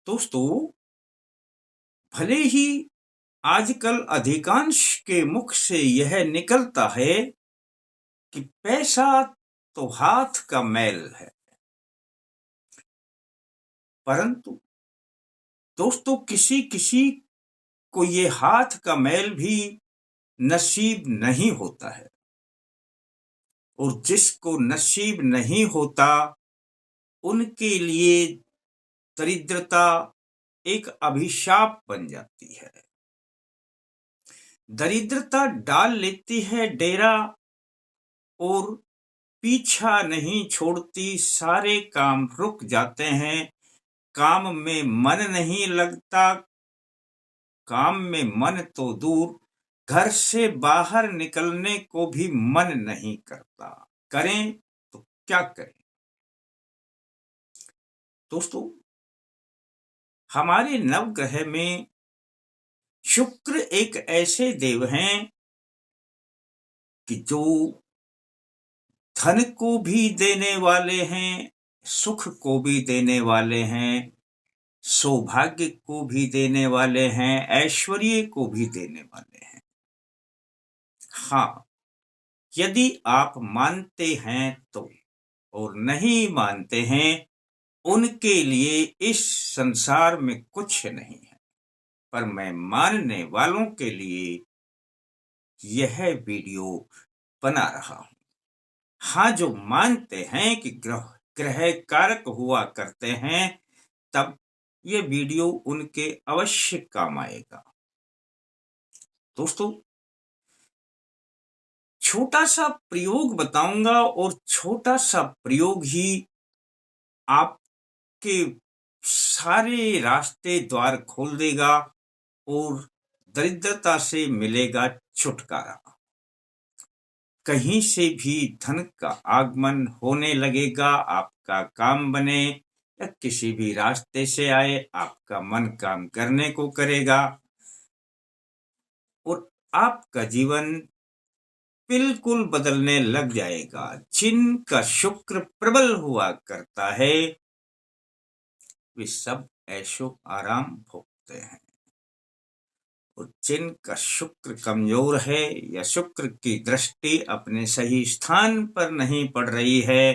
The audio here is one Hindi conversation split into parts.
दोस्तों, भले ही आजकल अधिकांश के मुख से यह निकलता है कि पैसा तो हाथ का मैल है, परंतु दोस्तों किसी किसी को ये हाथ का मैल भी नसीब नहीं होता है। और जिसको नसीब नहीं होता उनके लिए दरिद्रता एक अभिशाप बन जाती है। दरिद्रता डाल लेती है डेरा और पीछा नहीं छोड़ती। सारे काम रुक जाते हैं, काम में मन नहीं लगता। काम में मन तो दूर, घर से बाहर निकलने को भी मन नहीं करता। करें तो क्या करें? दोस्तों, हमारे नवग्रह में शुक्र एक ऐसे देव हैं कि जो धन को भी देने वाले हैं, सुख को भी देने वाले हैं, सौभाग्य को भी देने वाले हैं, ऐश्वर्य को भी देने वाले हैं। हाँ, यदि आप मानते हैं तो, और नहीं मानते हैं उनके लिए इस संसार में कुछ नहीं है। पर मैं मानने वालों के लिए यह वीडियो बना रहा हूं। हाँ, जो मानते हैं कि ग्रह कारक हुआ करते हैं, तब ये वीडियो उनके अवश्य काम आएगा। दोस्तों, छोटा सा प्रयोग बताऊंगा और छोटा सा प्रयोग ही आपके सारे रास्ते द्वार खोल देगा और दरिद्रता से मिलेगा छुटकारा। कहीं से भी धन का आगमन होने लगेगा, आपका काम बने या किसी भी रास्ते से आए, आपका मन काम करने को करेगा और आपका जीवन बिल्कुल बदलने लग जाएगा। जिनका शुक्र प्रबल हुआ करता है वे सब ऐशो आराम भोगते हैं, और जिनका शुक्र कमजोर है या शुक्र की दृष्टि अपने सही स्थान पर नहीं पड़ रही है,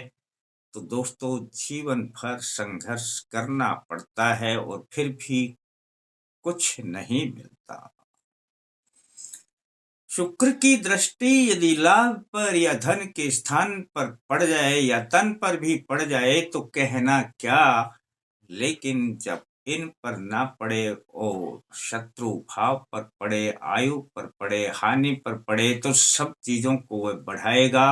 तो दोस्तों जीवन भर संघर्ष करना पड़ता है और फिर भी कुछ नहीं मिलता। शुक्र की दृष्टि यदि लाभ पर या धन के स्थान पर पड़ जाए या तन पर भी पड़ जाए तो कहना क्या, लेकिन जब इन पर ना पड़े और शत्रु भाव पर पड़े, आयु पर पड़े, हानि पर पड़े, तो सब चीजों को वह बढ़ाएगा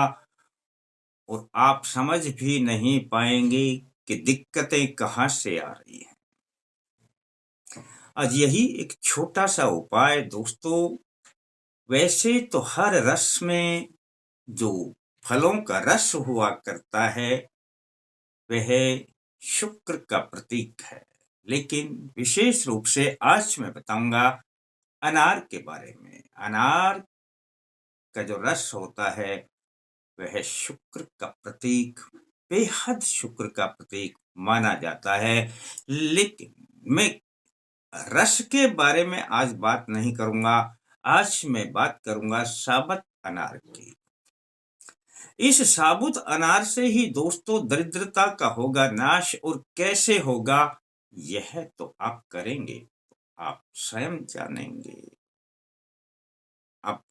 और आप समझ भी नहीं पाएंगे कि दिक्कतें कहां से आ रही हैं। आज यही एक छोटा सा उपाय दोस्तों। वैसे तो हर रस में जो फलों का रस हुआ करता है वह शुक्र का प्रतीक है, लेकिन विशेष रूप से आज मैं बताऊंगा अनार के बारे में। अनार का जो रस होता है वह शुक्र का प्रतीक, बेहद शुक्र का प्रतीक माना जाता है। लेकिन मैं रस के बारे में आज बात नहीं करूंगा। आज मैं बात करूंगा साबुत अनार की। इस साबुत अनार से ही दोस्तों दरिद्रता का होगा नाश, और कैसे होगा यह तो आप करेंगे तो आप स्वयं जानेंगे। अब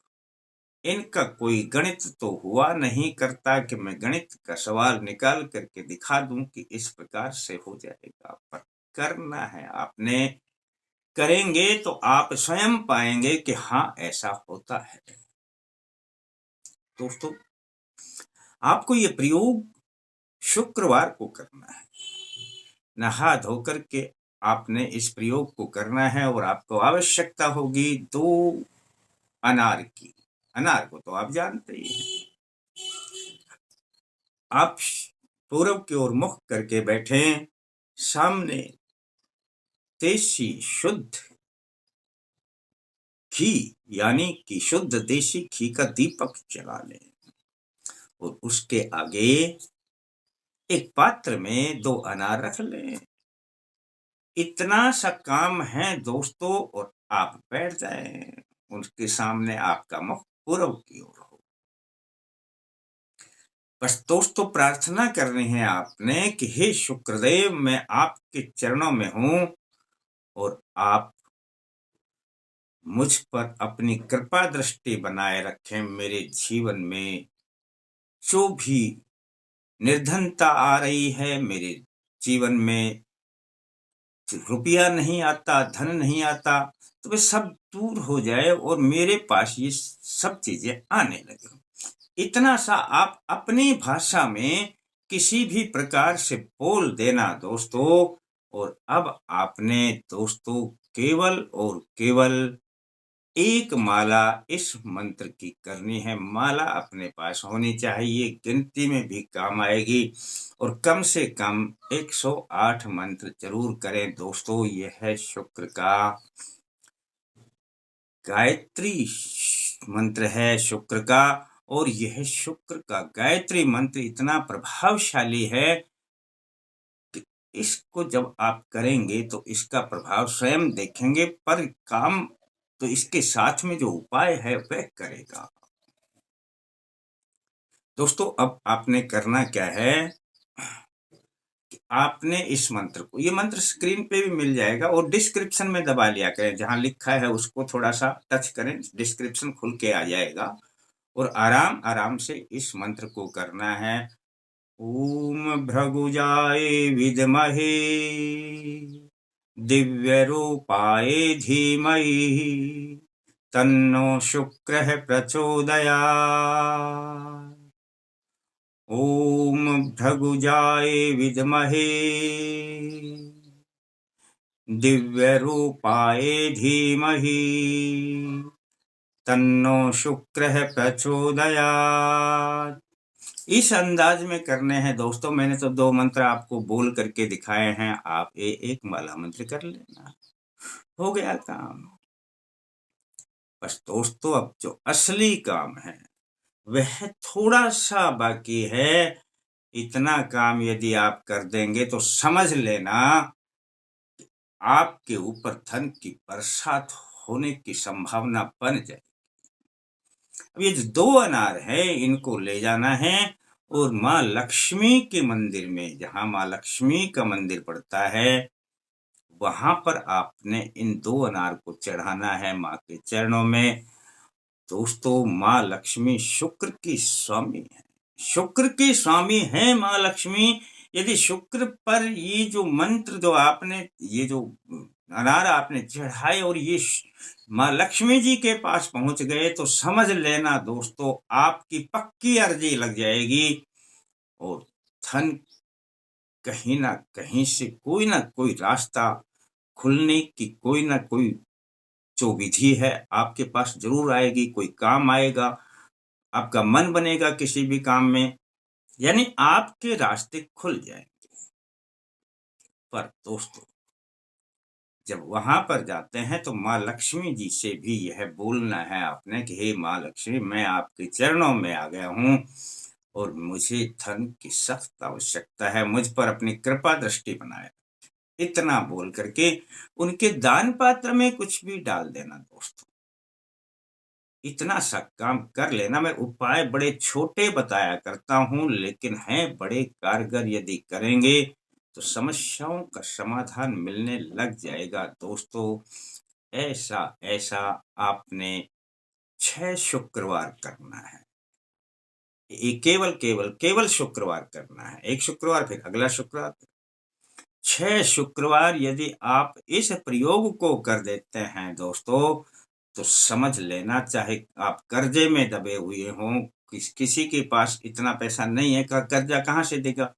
इनका कोई गणित तो हुआ नहीं करता कि मैं गणित का सवाल निकाल करके दिखा दूं कि इस प्रकार से हो जाएगा, पर करना है आपने। करेंगे तो आप स्वयं पाएंगे कि हाँ ऐसा होता है। दोस्तों, आपको ये प्रयोग शुक्रवार को करना है। नहा धोकर के आपने इस प्रयोग को करना है और आपको आवश्यकता होगी 2 अनार की। अनार को तो आप जानते ही हैं। आप पूरब की ओर मुख करके बैठे, सामने देसी शुद्ध घी यानी कि शुद्ध देसी घी का दीपक जला लें और उसके आगे एक पात्र में 2 अनार रख लें। इतना सा काम है दोस्तों, और आप बैठ जाएं उनके सामने, आपका मुख पूरब की ओर हो। बस दोस्तों प्रार्थना करनी है आपने कि हे शुक्रदेव, मैं आपके चरणों में हूं और आप मुझ पर अपनी कृपा दृष्टि बनाए रखें। मेरे जीवन में जो भी निर्धनता आ रही है, मेरे जीवन में रुपया नहीं आता, धन नहीं आता, तो वे सब दूर हो जाए और मेरे पास ये सब चीजें आने लगे। इतना सा आप अपनी भाषा में किसी भी प्रकार से बोल देना दोस्तों। और अब आपने दोस्तों केवल और केवल एक माला इस मंत्र की करनी है। माला अपने पास होनी चाहिए, गिनती में भी काम आएगी, और कम से कम 108 मंत्र जरूर करें दोस्तों। यह है शुक्र का गायत्री मंत्र है, शुक्र का। और यह शुक्र का गायत्री मंत्र इतना प्रभावशाली है कि इसको जब आप करेंगे तो इसका प्रभाव स्वयं देखेंगे, पर काम तो इसके साथ में जो उपाय है वह करेगा। दोस्तों अब आपने करना क्या है कि आपने इस मंत्र को, ये मंत्र स्क्रीन पे भी मिल जाएगा और डिस्क्रिप्शन में दबा लिया करें, जहां लिखा है उसको थोड़ा सा टच करें, डिस्क्रिप्शन खुल के आ जाएगा। और आराम आराम से इस मंत्र को करना है। ओम भृगुजाय विद्महे दिव्य रूपाय धीमहि तन्नो शुक्रः प्रचोदयात्। ओम भृगुजाय विद्महे दिव्य रूपाय धीमहि तन्नो शुक्रः प्रचोदयात्। इस अंदाज में करने हैं दोस्तों। मैंने तो 2 मंत्र आपको बोल करके दिखाए हैं, आप एक माला मंत्र कर लेना, हो गया काम। बस दोस्तों अब जो असली काम है वह थोड़ा सा बाकी है। इतना काम यदि आप कर देंगे तो समझ लेना आपके ऊपर धन की बरसात होने की संभावना बन जाए। अब ये जो 2 अनार है इनको ले जाना है और माँ लक्ष्मी के मंदिर में, जहां माँ लक्ष्मी का मंदिर पड़ता है, वहां पर आपने इन 2 अनार को चढ़ाना है माँ के चरणों में। दोस्तों माँ लक्ष्मी शुक्र की स्वामी है, शुक्र की स्वामी है माँ लक्ष्मी। यदि शुक्र पर ये जो मंत्र जो आपने, ये जो अनार आपने चढ़ाए और ये माँ लक्ष्मी जी के पास पहुंच गए, तो समझ लेना दोस्तों आपकी पक्की अर्जी लग जाएगी और धन कहीं ना कहीं से कोई ना कोई रास्ता खुलने की, कोई ना कोई जो विधि है आपके पास जरूर आएगी। कोई काम आएगा, आपका मन बनेगा किसी भी काम में, यानी आपके रास्ते खुल जाएंगे। पर दोस्तों जब वहां पर जाते हैं तो माँ लक्ष्मी जी से भी यह बोलना है आपने कि हे माँ लक्ष्मी, मैं आपके चरणों में आ गया हूं और मुझे धन की सख्त आवश्यकता है, मुझ पर अपनी कृपा दृष्टि बनाए। इतना बोल करके उनके दान पात्र में कुछ भी डाल देना दोस्तों। इतना सा काम कर लेना। मैं उपाय बड़े छोटे बताया करता हूं, लेकिन हैं बड़े कारगर। यदि करेंगे तो समस्याओं का समाधान मिलने लग जाएगा दोस्तों। ऐसा ऐसा आपने 6 शुक्रवार करना है। ये केवल केवल केवल शुक्रवार करना है, एक शुक्रवार फिर अगला शुक्रवार, 6 शुक्रवार यदि आप इस प्रयोग को कर देते हैं दोस्तों, तो समझ लेना, चाहे आप कर्जे में दबे हुए हों, किसी के पास इतना पैसा नहीं है, कर्जा कहाँ से देगा,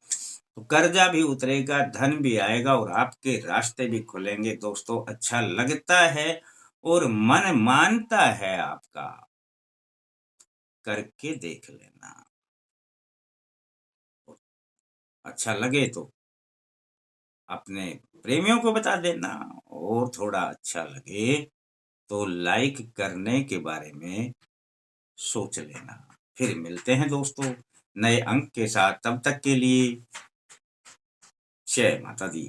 तो कर्जा भी उतरेगा, धन भी आएगा और आपके रास्ते भी खुलेंगे दोस्तों। अच्छा लगता है और मन मानता है आपका, करके देख लेना। अच्छा लगे तो अपने प्रेमियों को बता देना, और थोड़ा अच्छा लगे तो लाइक करने के बारे में सोच लेना। फिर मिलते हैं दोस्तों नए अंक के साथ, तब तक के लिए जय माता दी।